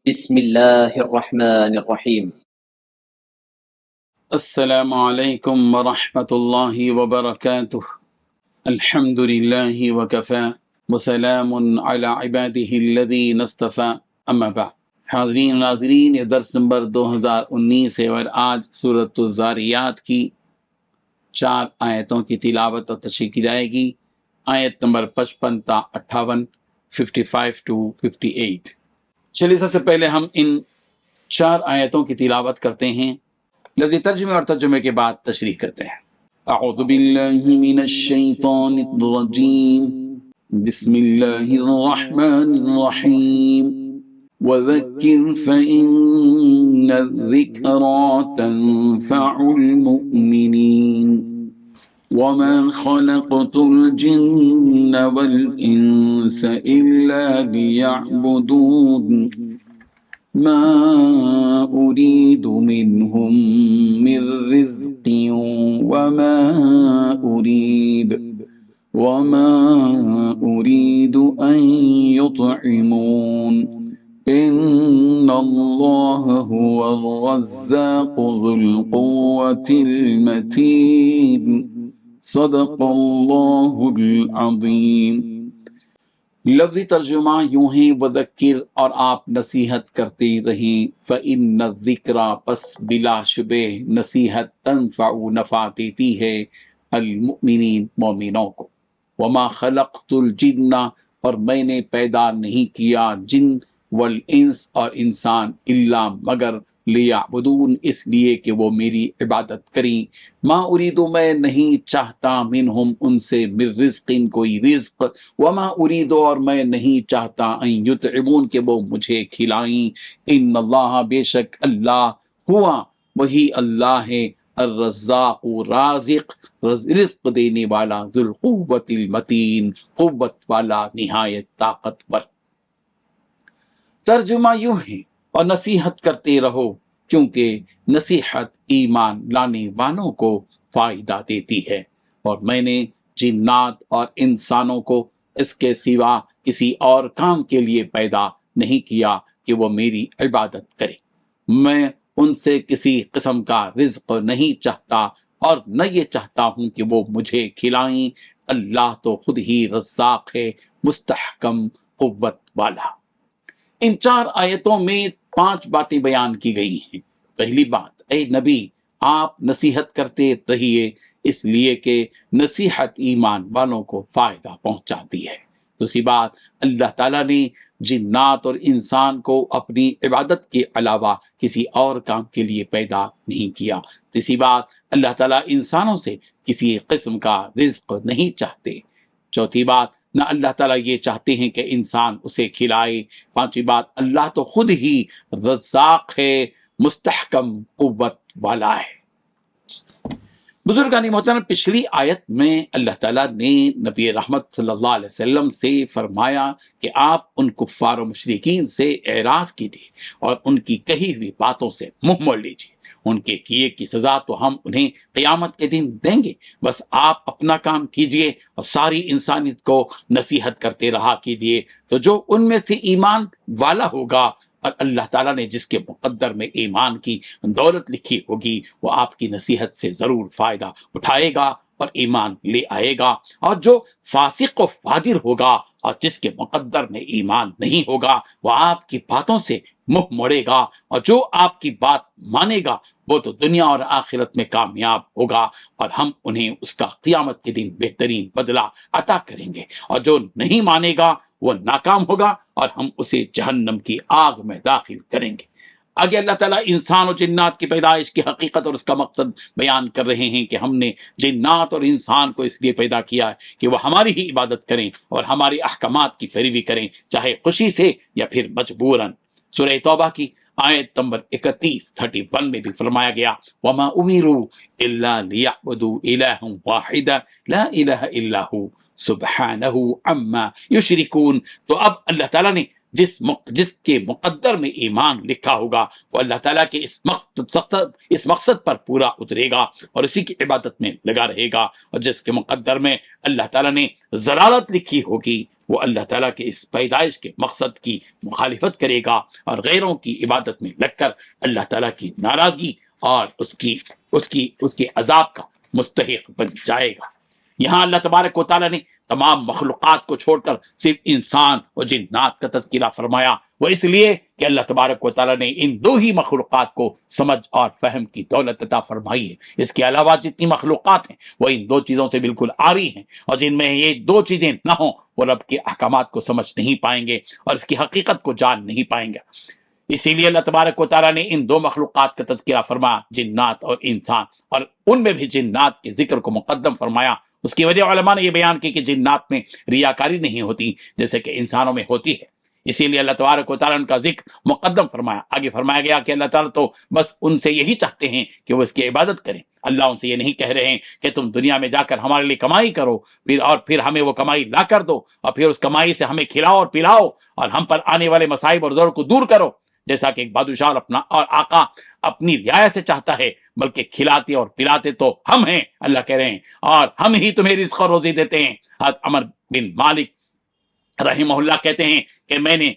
بسم اللہ الرحمن الرحیم۔ السلام علیکم ورحمۃ اللہ وبرکاتہ۔ الحمد للہ وکفی وسلام علی عبادہ الذین اصطفی، اما بعد۔ حاضرین ناظرین، یہ درس نمبر 2019 ہے اور آج سورۃ الذاریات کی 4 آیتوں کی تلاوت اور تشریح کی جائے گی۔ آیت نمبر 55 تا 58، 55 to 58۔ چلیے سب سے پہلے ہم ان 4 آیتوں کی تلاوت کرتے ہیں، لفظی ترجمے اور ترجمے کے بعد تشریح کرتے ہیں۔ اعوذ باللہ من الشیطان الرجیم، بسم اللہ الرحمن الرحیم۔ وذکر فإن الذکرى تنفع المؤمنین، وما خلقت الجن والانس الا ليعبدون، ما أريد منهم من رزق وما أريد أن يطعمون، إن الله هو الرزاق ذو القوة المتين، صدق اللہ العظیم۔ لفظی ترجمہ یوں ہے، وذکر، اور آپ نصیحت کرتے رہیں، فإن الذکرى، پس بلا شبہ نصیحت، تنفع، نفع دیتی ہے، المؤمنین، مومنوں کو۔ وما خلقت الجن، اور میں نے پیدا نہیں کیا جن، والانس، اور انسان، الا، مگر، لیعبدون، اس لیے کہ وہ میری عبادت کریں۔ ما اریدو، میں نہیں چاہتا، منہم، ان سے، من رزق، کوئی رزق، وما اریدو، اور میں نہیں چاہتا، ان یطعمون، کہ وہ مجھے کھلائیں، ان اللہ، بے شک اللہ، ہوا، وہی اللہ ہے، الرزاق، رازق، رزق دینے والا، ذو القوت المتین، قوت والا، نہایت طاقتور۔ ترجمہ یوں ہے، اور نصیحت کرتے رہو، کیونکہ نصیحت ایمان لانے والوں کو فائدہ دیتی ہے، اور میں نے جنات اور انسانوں کو اس کے سوا کسی اور کام کے لیے پیدا نہیں کیا کہ وہ میری عبادت کرے۔ میں ان سے کسی قسم کا رزق نہیں چاہتا، اور نہ یہ چاہتا ہوں کہ وہ مجھے کھلائیں۔ اللہ تو خود ہی رزاق ہے، مستحکم قوت والا۔ ان 4 آیتوں میں 5 باتیں بیان کی گئی ہیں۔ پہلی بات، اے نبی، آپ نصیحت کرتے رہیے، اس لیے کہ نصیحت ایمان والوں کو فائدہ پہنچاتی ہے۔ دوسری بات، اللہ تعالیٰ نے جنات اور انسان کو اپنی عبادت کے علاوہ کسی اور کام کے لیے پیدا نہیں کیا۔ تیسری بات، اللہ تعالیٰ انسانوں سے کسی قسم کا رزق نہیں چاہتے۔ چوتھی بات، نہ اللہ تعالیٰ یہ چاہتے ہیں کہ انسان اسے کھلائے۔ پانچویں بات، اللہ تو خود ہی رزاق ہے، مستحکم قوت والا ہے۔ بزرگان محترم، پچھلی آیت میں اللہ تعالیٰ نے نبی رحمت صلی اللہ علیہ وسلم سے فرمایا کہ آپ ان کفار و مشرکین سے اعراض کیجیے اور ان کی کہی ہوئی باتوں سے منہ موڑ لیجیے۔ ان کے کیے کی سزا تو ہم انہیں قیامت کے دن دیں گے، بس آپ اپنا کام کیجئے اور ساری انسانیت کو نصیحت کرتے رہا کیجئے۔ تو جو ان میں سے ایمان والا ہوگا، اور اللہ تعالیٰ نے جس کے مقدر میں ایمان کی دولت لکھی ہوگی، وہ آپ کی نصیحت سے ضرور فائدہ اٹھائے گا اور ایمان لے آئے گا۔ اور جو فاسق و فاجر ہوگا اور جس کے مقدر میں ایمان نہیں ہوگا، وہ آپ کی باتوں سے منہ موڑے گا، اور جو آپ کی بات مانے گا وہ تو دنیا اور آخرت میں کامیاب ہوگا، اور ہم انہیں اس کا قیامت کے دن بہترین بدلہ عطا کریں گے۔ اور جو نہیں مانے گا وہ ناکام ہوگا، اور ہم اسے جہنم کی آگ میں داخل کریں گے۔ آگے اللہ تعالیٰ انسان اور جنات کی پیدائش کی حقیقت اور اس کا مقصد بیان کر رہے ہیں کہ ہم نے جنات اور انسان کو اس لیے پیدا کیا ہے کہ وہ ہماری ہی عبادت کریں اور ہماری احکامات کی پیروی کریں، چاہے خوشی سے یا پھر مجبوراً۔ سورہ توبہ کی آیت نمبر 31 میں بھی فرمایا گیا، وَمَا أُمِرُوا إِلَّا لِيَعْبُدُوا إِلَٰهًا وَاحِدًا لَا إِلَٰهَ إِلَّا هُوَ سُبْحَانَهُ عَمَّا يُشْرِكُونَ۔ تو اب اللہ تعالیٰ نے جس کے مقدر میں ایمان لکھا ہوگا وہ اللہ تعالیٰ کے اس مقصد پر پورا اترے گا اور اسی کی عبادت میں لگا رہے گا، اور جس کے مقدر میں اللہ تعالیٰ نے ضلالت لکھی ہوگی وہ اللہ تعالیٰ کے اس پیدائش کے مقصد کی مخالفت کرے گا اور غیروں کی عبادت میں لگ کر اللہ تعالیٰ کی ناراضگی اور اس کے عذاب کا مستحق بن جائے گا۔ یہاں اللہ تبارک و تعالیٰ نے تمام مخلوقات کو چھوڑ کر صرف انسان اور جنات کا تذکرہ فرمایا، وہ اس لیے کہ اللہ تبارک و تعالیٰ نے ان دو ہی مخلوقات کو سمجھ اور فہم کی دولت عطا فرمائی ہے۔ اس کے علاوہ جتنی مخلوقات ہیں وہ ان دو چیزوں سے بالکل عاری ہیں، اور جن میں یہ دو چیزیں نہ ہوں وہ رب کے احکامات کو سمجھ نہیں پائیں گے اور اس کی حقیقت کو جان نہیں پائیں گے۔ اسی لیے اللہ تبارک و تعالیٰ نے ان دو مخلوقات کا تذکرہ فرمایا، جنات اور انسان، اور ان میں بھی جنات کے ذکر کو مقدم فرمایا۔ اس کی وجہ علماء نے یہ بیان کی کہ جنات میں ریاکاری نہیں ہوتی جیسے کہ انسانوں میں ہوتی ہے، اسی لیے اللہ تبارک و تعالیٰ نے ان کا ذکر مقدم فرمایا۔ آگے فرمایا گیا کہ اللہ تعالیٰ تو بس ان سے یہی چاہتے ہیں کہ وہ اس کی عبادت کریں۔ اللہ ان سے یہ نہیں کہہ رہے ہیں کہ تم دنیا میں جا کر ہمارے لیے کمائی کرو پھر ہمیں وہ کمائی لا کر دو، اور پھر اس کمائی سے ہمیں کھلاؤ اور پلاؤ اور ہم پر آنے والے مصائب اور ضرر کو دور کرو، جیسا کہ ایک بادشاہ اور آقا اپنی رعایا سے چاہتا ہے، بلکہ کھلاتے اور پلاتے تو ہم ہیں، اللہ کہہ رہے ہیں، اور ہم ہی تمہیں رزق اور روزی دیتے ہیں۔ حضرت عمر بن مالک رحمہ اللہ کہتے ہیں کہ میں نے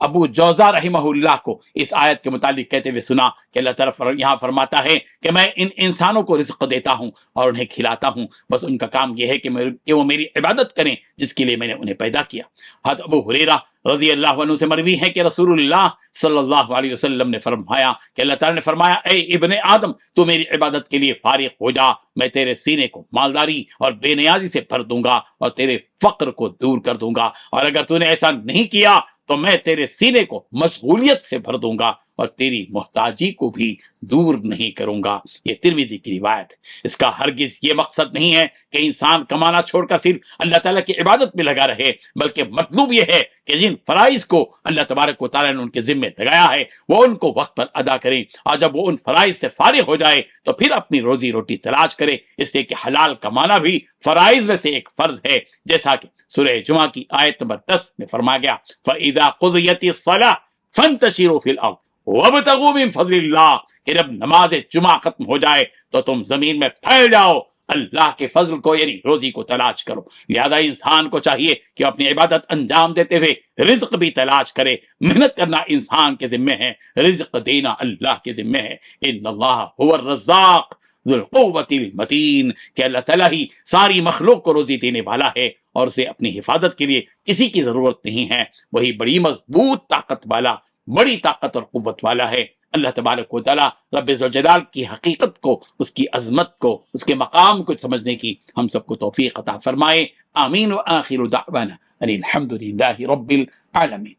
ابو جوزا رحمہ اللہ کو اس آیت کے متعلق کہتے ہوئے سنا کہ اللہ تعالیٰ یہاں فرماتا ہے کہ میں ان انسانوں کو رزق دیتا ہوں اور انہیں کھلاتا ہوں، بس ان کا کام یہ ہے کہ وہ میری عبادت کریں جس کے لیے میں نے انہیں پیدا کیا۔ حضرت ابو ہریرہ رضی اللہ عنہ سے مروی ہے کہ رسول اللہ صلی اللہ علیہ وسلم نے فرمایا کہ اللہ تعالیٰ نے فرمایا، اے ابن آدم تو میری عبادت کے لیے فارغ ہو جا، میں تیرے سینے کو مالداری اور بے نیازی سے بھر دوں گا اور تیرے فقر کو دور کر دوں گا، اور اگر تو نے ایسا نہیں کیا تو میں تیرے سینے کو مشغولیت سے بھر دوں گا اور تیری محتاجی کو بھی دور نہیں کروں گا۔ یہ ترمذی کی روایت۔ اس کا ہرگز یہ مقصد نہیں ہے کہ انسان کمانا چھوڑ کر صرف اللہ تعالیٰ کی عبادت میں لگا رہے، بلکہ مطلوب یہ ہے کہ جن فرائض کو اللہ تبارک و تعالیٰ نے ان کے ذمے لگایا ہے وہ ان کو وقت پر ادا کریں، اور جب وہ ان فرائض سے فارغ ہو جائے تو پھر اپنی روزی روٹی تلاش کرے، اس لیے کہ حلال کمانا بھی فرائض میں سے ایک فرض ہے، جیسا کہ سورہ جمعہ کی آیت نمبر 10 میں فرمایا گیا، فَإِذَا قُضِيَتِ الصَّلَاةُ فَانتَشِرُوا فِي الْأَرْضِ وَابْتَغُوا مِن فَضْلِ اللَّهِ، کہ جب نماز جمعہ ختم ہو جائے تو تم زمین میں پھیل جاؤ، اللہ کے فضل کو یعنی روزی کو تلاش کرو۔ لہذا انسان کو چاہیے کہ اپنی عبادت انجام دیتے ہوئے رزق بھی تلاش کرے۔ محنت کرنا انسان کے ذمہ ہے، رزق دینا اللہ کے ذمہ ہے۔ ان اللہ هو الرزاق ذو القوۃ المتین، کہ اللہ تعالیٰ ہی ساری مخلوق کو روزی دینے والا ہے اور اسے اپنی حفاظت کے لیے کسی کی ضرورت نہیں ہے، وہی بڑی مضبوط طاقت والا، بڑی طاقت اور قوت والا ہے۔ اللہ تبارک و تعالیٰ رب ذوالجلال کی حقیقت کو، اس کی عظمت کو، اس کے مقام کو سمجھنے کی ہم سب کو توفیق عطا فرمائے۔ آمین۔ وآخر دعوانا ان الحمد للہ رب العالمین۔